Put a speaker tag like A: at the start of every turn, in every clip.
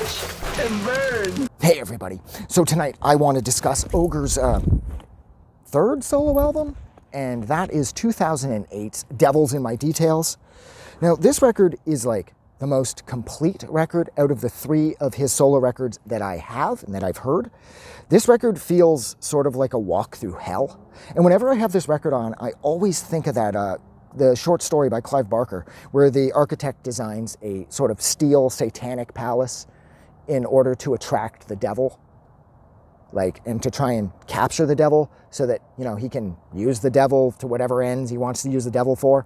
A: Watch and burn.
B: Hey everybody, so tonight I want to discuss OhgR's third solo album, and that is 2008's Devils in My Details. Now this record is like the most complete record out of the three of his solo records that I have and that I've heard. This record feels sort of like a walk through hell, and whenever I have this record on, I always think of that the short story by Clive Barker, where the architect designs a sort of steel satanic palace in order to attract the devil, and to try and capture the devil so that, he can use the devil to whatever ends he wants to use the devil for.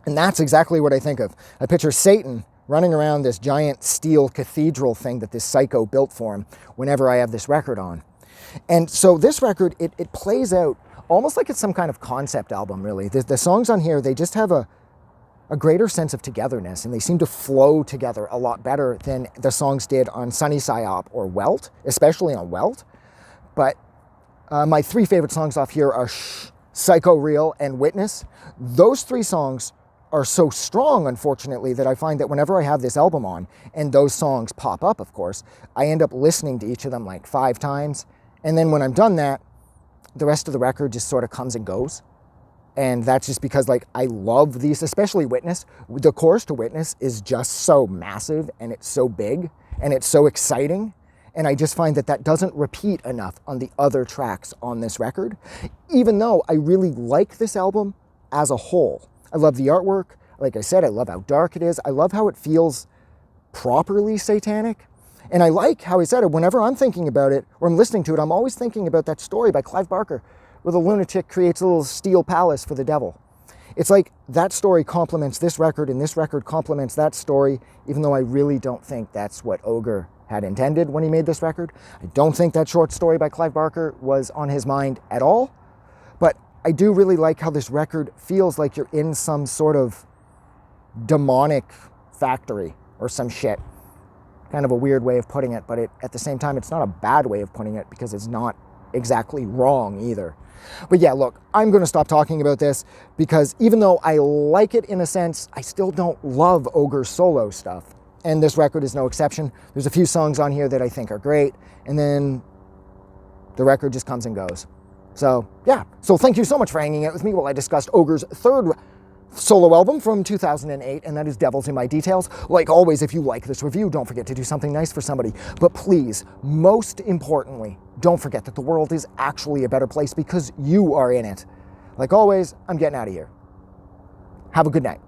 B: And that's exactly what I think of. I picture Satan running around this giant steel cathedral thing that this psycho built for him whenever I have this record on. And so this record, it plays out almost like it's some kind of concept album, really. The songs on here, they just have a greater sense of togetherness, and they seem to flow together a lot better than the songs did on Sunny Psyop or Welt, especially on Welt. But my three favorite songs off here are Psycho Real and Witness. Those three songs are so strong, unfortunately, that I find that whenever I have this album on, and those songs pop up, of course, I end up listening to each of them like 5 times. And then when I'm done that, the rest of the record just sort of comes and goes. And that's just because, I love these, especially Witness. The chorus to Witness is just so massive, and it's so big, and it's so exciting. And I just find that doesn't repeat enough on the other tracks on this record, even though I really like this album as a whole. I love the artwork. Like I said, I love how dark it is. I love how it feels properly satanic. And I like how he said it. Whenever I'm thinking about it, or I'm listening to it, I'm always thinking about that story by Clive Barker, where the lunatic creates a little steel palace for the devil. It's like that story complements this record, and this record complements that story, even though I really don't think that's what OhgR had intended when he made this record. I don't think that short story by Clive Barker was on his mind at all. But I do really like how this record feels like you're in some sort of demonic factory or some shit. Kind of a weird way of putting it, but at the same time, it's not a bad way of putting it because it's not exactly wrong either. But yeah, look, I'm going to stop talking about this because even though I like it in a sense, I still don't love OhgR's solo stuff. And this record is no exception. There's a few songs on here that I think are great, and then the record just comes and goes. So yeah, so thank you so much for hanging out with me while I discussed OhgR's third solo album from 2008, and that is Devils in My Details. Like always, if you like this review, don't forget to do something nice for somebody. But please, most importantly, don't forget that the world is actually a better place because you are in it. Like always, I'm getting out of here. Have a good night.